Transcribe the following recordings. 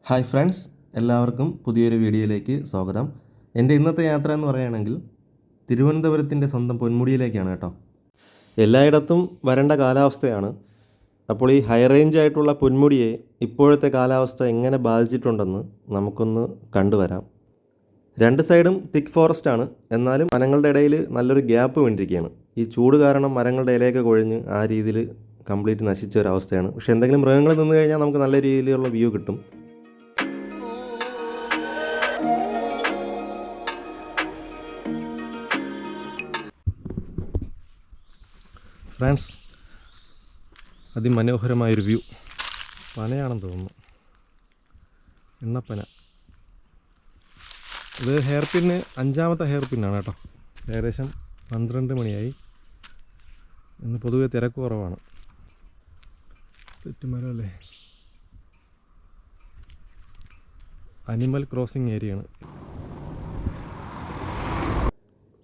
Hi friends, എല്ലാവർക്കും പുതിയൊരു വീഡിയോയിലേക്ക് സ്വാഗതം. എൻ്റെ ഇന്നത്തെ യാത്ര എന്ന് പറയുകയാണെങ്കിൽ തിരുവനന്തപുരത്തിൻ്റെ സ്വന്തം പൊന്മുടിയിലേക്കാണ് കേട്ടോ. എല്ലായിടത്തും വരേണ്ട കാലാവസ്ഥയാണ്. അപ്പോൾ ഈ ഹൈ റേഞ്ച് ആയിട്ടുള്ള പൊന്മുടിയെ ഇപ്പോഴത്തെ കാലാവസ്ഥ എങ്ങനെ ബാധിച്ചിട്ടുണ്ടെന്ന് നമുക്കൊന്ന് കണ്ടുവരാം. രണ്ട് സൈഡും തിക്ക് ഫോറസ്റ്റാണ്, എന്നാലും മരങ്ങളുടെ ഇടയിൽ നല്ലൊരു ഗ്യാപ്പ് വേണ്ടിയിരിക്കുകയാണ്. ഈ ചൂട് കാരണം മരങ്ങളുടെ ഇലയൊക്കെ കൊഴിഞ്ഞ് ആ രീതിയിൽ കംപ്ലീറ്റ് നശിച്ച ഒരവസ്ഥയാണ്. പക്ഷേ എന്തെങ്കിലും മൃഗങ്ങൾ നിന്ന് കഴിഞ്ഞാൽ നമുക്ക് നല്ല രീതിയിലുള്ള വ്യൂ കിട്ടും. Friends, അതിമനോഹരമായൊരു view. പനയാണെന്ന് തോന്നുന്നു, എണ്ണപ്പന. ഇത് ഹെയർ പിന്ന്, 5ാമത്തെ ഹെയർ പിന്നാണ് കേട്ടോ. ഏകദേശം 12 മണിയായി. ഇന്ന് പൊതുവെ തിരക്ക് കുറവാണ്. സെറ്റ് മരം അല്ലേ. അനിമൽ ക്രോസിംഗ് ഏരിയയാണ്.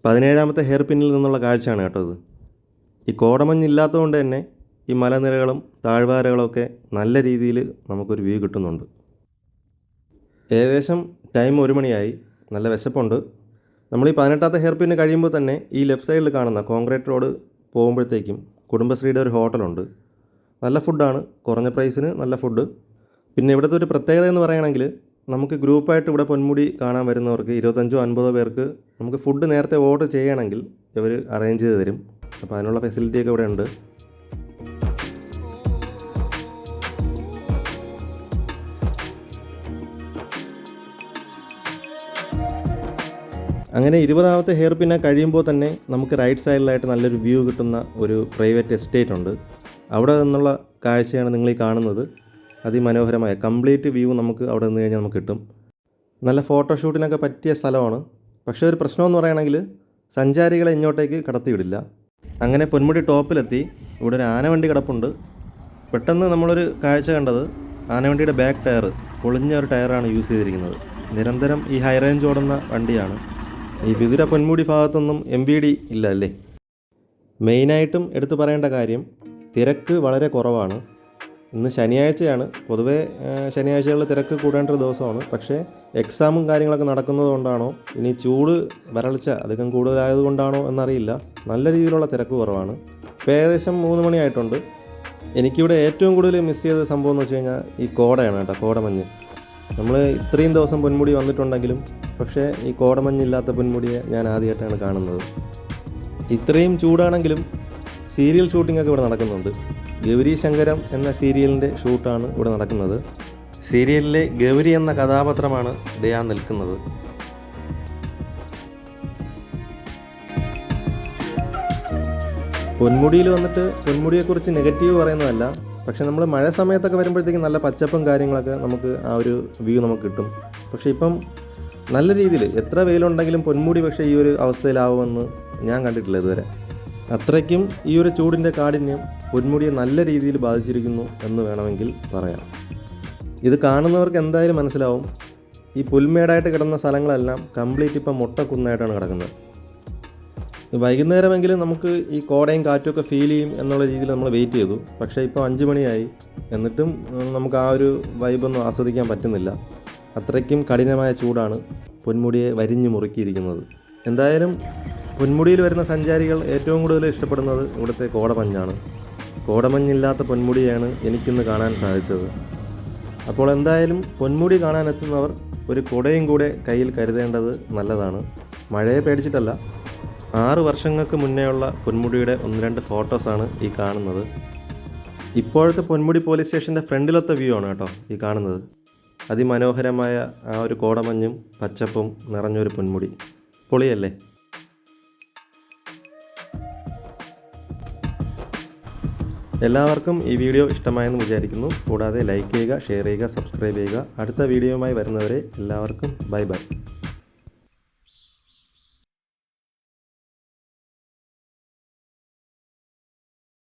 17ാമത്തെ ഹെയർ പിന്നിൽ നിന്നുള്ള കാഴ്ചയാണ് കേട്ടോ ഇത്. ഈ കോടമഞ്ഞില്ലാത്തതുകൊണ്ട് തന്നെ ഈ മലനിരകളും താഴ്വാരകളൊക്കെ നല്ല രീതിയിൽ നമുക്കൊരു വ്യൂ കിട്ടുന്നുണ്ട്. ഏകദേശം ടൈം 1 മണിയായി. നല്ല വിശപ്പുണ്ട്. നമ്മൾ ഈ 18ാമത്തെ ഹെയർ പിന്ന് കഴിയുമ്പോൾ തന്നെ ഈ ലെഫ്റ്റ് സൈഡിൽ കാണുന്ന കോൺക്രീറ്റ് റോഡ് പോകുമ്പോഴത്തേക്കും കുടുംബശ്രീയുടെ ഒരു ഹോട്ടലുണ്ട്. നല്ല ഫുഡാണ്, കുറഞ്ഞ പ്രൈസിന് നല്ല ഫുഡ്. പിന്നെ ഇവിടുത്തെ ഒരു പ്രത്യേകത എന്ന് പറയുകയാണെങ്കിൽ നമുക്ക് ഗ്രൂപ്പായിട്ട് ഇവിടെ പൊന്മുടി കാണാൻ വരുന്നവർക്ക് 25-50 പേർക്ക് നമുക്ക് ഫുഡ് നേരത്തെ ഓർഡർ ചെയ്യണമെങ്കിൽ ഇവർ അറേഞ്ച് ചെയ്ത് തരും. അപ്പോൾ അതിനുള്ള ഫെസിലിറ്റിയൊക്കെ ഇവിടെ ഉണ്ട്. അങ്ങനെ 20ാമത്തെ ഹെയർ പിന്നെ കഴിയുമ്പോൾ തന്നെ നമുക്ക് റൈറ്റ് സൈഡിലായിട്ട് നല്ലൊരു വ്യൂ കിട്ടുന്ന ഒരു പ്രൈവറ്റ് എസ്റ്റേറ്റ് ഉണ്ട്. അവിടെ നിന്നുള്ള കാഴ്ചയാണ് നിങ്ങൾ ഈ കാണുന്നത്. അതിമനോഹരമായ കംപ്ലീറ്റ് വ്യൂ നമുക്ക് അവിടെ നിന്ന് കഴിഞ്ഞാൽ നമുക്ക് കിട്ടും. നല്ല ഫോട്ടോഷൂട്ടിനൊക്കെ പറ്റിയ സ്ഥലമാണ്. പക്ഷേ ഒരു പ്രശ്നമെന്ന് പറയുകയാണെങ്കിൽ സഞ്ചാരികളെ ഇങ്ങോട്ടേക്ക് കടത്തിവിടില്ല. അങ്ങനെ പൊന്മുടി ടോപ്പിലെത്തി. ഇവിടെ ഒരു ആനവണ്ടി കിടപ്പുണ്ട്. പെട്ടെന്ന് നമ്മളൊരു കാഴ്ച കണ്ടത് ആനവണ്ടിയുടെ ബാക്ക് ടയർ, പൊളിഞ്ഞ ഒരു ടയറാണ് യൂസ് ചെയ്തിരിക്കുന്നത്. നിരന്തരം ഈ ഹൈ റേഞ്ച് ഓടുന്ന വണ്ടിയാണ്. ഈ വിതുര പൊന്മുടി ഭാഗത്തൊന്നും MVD ഇല്ല അല്ലേ. മെയിനായിട്ടും എടുത്തു പറയേണ്ട കാര്യം, തിരക്ക് വളരെ കുറവാണ്. ഇന്ന് ശനിയാഴ്ചയാണ്. പൊതുവേ ശനിയാഴ്ചകളിൽ തിരക്ക് കൂടേണ്ട ഒരു ദിവസമാണ്. പക്ഷേ എക്സാമും കാര്യങ്ങളൊക്കെ നടക്കുന്നത് കൊണ്ടാണോ ഇനി ചൂട് വരൾച്ച അധികം കൂടുതലായതുകൊണ്ടാണോ എന്നറിയില്ല, നല്ല രീതിയിലുള്ള തിരക്ക് കുറവാണ്. ഇപ്പോൾ ഏകദേശം 3 മണിയായിട്ടുണ്ട്. എനിക്കിവിടെ ഏറ്റവും കൂടുതൽ മിസ് ചെയ്ത സംഭവം എന്ന് വെച്ച് കഴിഞ്ഞാൽ ഈ കോടയാണ് കേട്ടോ, കോടമഞ്ഞ്. നമ്മൾ ഇത്രയും ദിവസം പൊന്മുടി വന്നിട്ടുണ്ടെങ്കിലും പക്ഷേ ഈ കോടമഞ്ഞില്ലാത്ത പൊന്മുടിയെ ഞാൻ ആദ്യമായിട്ടാണ് കാണുന്നത്. ഇത്രയും ചൂടാണെങ്കിലും സീരിയൽ ഷൂട്ടിങ്ങൊക്കെ ഇവിടെ നടക്കുന്നുണ്ട്. ഗൗരി ശങ്കരം എന്ന സീരിയലിൻ്റെ ഷൂട്ടാണ് ഇവിടെ നടക്കുന്നത്. സീരിയലിലെ ഗൗരി എന്ന കഥാപാത്രമാണ് ദയാൻ നിൽക്കുന്നത്. പൊന്മുടിയിൽ വന്നിട്ട് പൊന്മുടിയെക്കുറിച്ച് നെഗറ്റീവ് പറയുന്നതല്ല, പക്ഷേ നമ്മൾ മഴ സമയത്തൊക്കെ വരുമ്പോഴത്തേക്കും നല്ല പച്ചപ്പും കാര്യങ്ങളൊക്കെ നമുക്ക് ആ ഒരു വ്യൂ നമുക്ക് കിട്ടും. പക്ഷേ ഇപ്പം നല്ല രീതിയിൽ എത്ര വെയിലുണ്ടെങ്കിലും പൊന്മുടി പക്ഷേ ഈ ഒരു അവസ്ഥയിലാവുമെന്ന് ഞാൻ കണ്ടിട്ടില്ല ഇതുവരെ. അത്രയ്ക്കും ഈ ഒരു ചൂടിൻ്റെ കാഠിന്യം പൊന്മുടിയെ നല്ല രീതിയിൽ ബാധിച്ചിരിക്കുന്നു എന്ന് വേണമെങ്കിൽ പറയാം. ഇത് കാണുന്നവർക്ക് എന്തായാലും മനസ്സിലാവും, ഈ പുൽമേടായിട്ട് കിടന്ന സ്ഥലങ്ങളെല്ലാം കംപ്ലീറ്റ് ഇപ്പം മൊട്ടക്കുന്നായിട്ടാണ് കിടക്കുന്നത്. വൈകുന്നേരമെങ്കിലും നമുക്ക് ഈ കോടയും കാറ്റുമൊക്കെ ഫീൽ ചെയ്യും എന്നുള്ള രീതിയിൽ നമ്മൾ വെയിറ്റ് ചെയ്തു. പക്ഷേ ഇപ്പോൾ 5 മണിയായി, എന്നിട്ടും നമുക്ക് ആ ഒരു വൈബൊന്നും ആസ്വദിക്കാൻ പറ്റുന്നില്ല. അത്രയ്ക്കും കഠിനമായ ചൂടാണ് പൊന്മുടിയെ വരിഞ്ഞു മുറുക്കിയിരിക്കുന്നത്. എന്തായാലും പൊന്മുടിയിൽ വരുന്ന സഞ്ചാരികൾ ഏറ്റവും കൂടുതൽ ഇഷ്ടപ്പെടുന്നത് ഇവിടുത്തെ കോടമഞ്ഞാണ്. കോടമഞ്ഞില്ലാത്ത പൊന്മുടിയാണ് എനിക്കിന്ന് കാണാൻ സാധിച്ചത്. അപ്പോൾ എന്തായാലും പൊന്മുടി കാണാനെത്തുന്നവർ ഒരു കുടയും കൂടെ കയ്യിൽ കരുതേണ്ടത് നല്ലതാണ്. മഴയെ പേടിച്ചിട്ടല്ല, 6 വർഷങ്ങൾക്ക് മുന്നേയുള്ള പൊന്മുടിയുടെ 1-2 ഫോട്ടോസാണ് ഈ കാണുന്നത്. ഇപ്പോഴത്തെ പൊന്മുടി പോലീസ് സ്റ്റേഷൻ്റെ ഫ്രണ്ടിലത്തെ വ്യൂ ആണ് കേട്ടോ ഈ കാണുന്നത്. അതിമനോഹരമായ ആ ഒരു കോടമഞ്ഞും പച്ചപ്പും നിറഞ്ഞൊരു പൊന്മുടി. പൊളിയല്ലേ. എല്ലാവർക്കും ഈ വീഡിയോ ഇഷ്ടമായെന്ന് വിചാരിക്കുന്നു. കൂടാതെ ലൈക്ക് ചെയ്യുക, ഷെയർ ചെയ്യുക, സബ്സ്ക്രൈബ് ചെയ്യുക. അടുത്ത വീഡിയോയുമായി വരുന്നവരെ എല്ലാവർക്കും ബൈ ബൈ.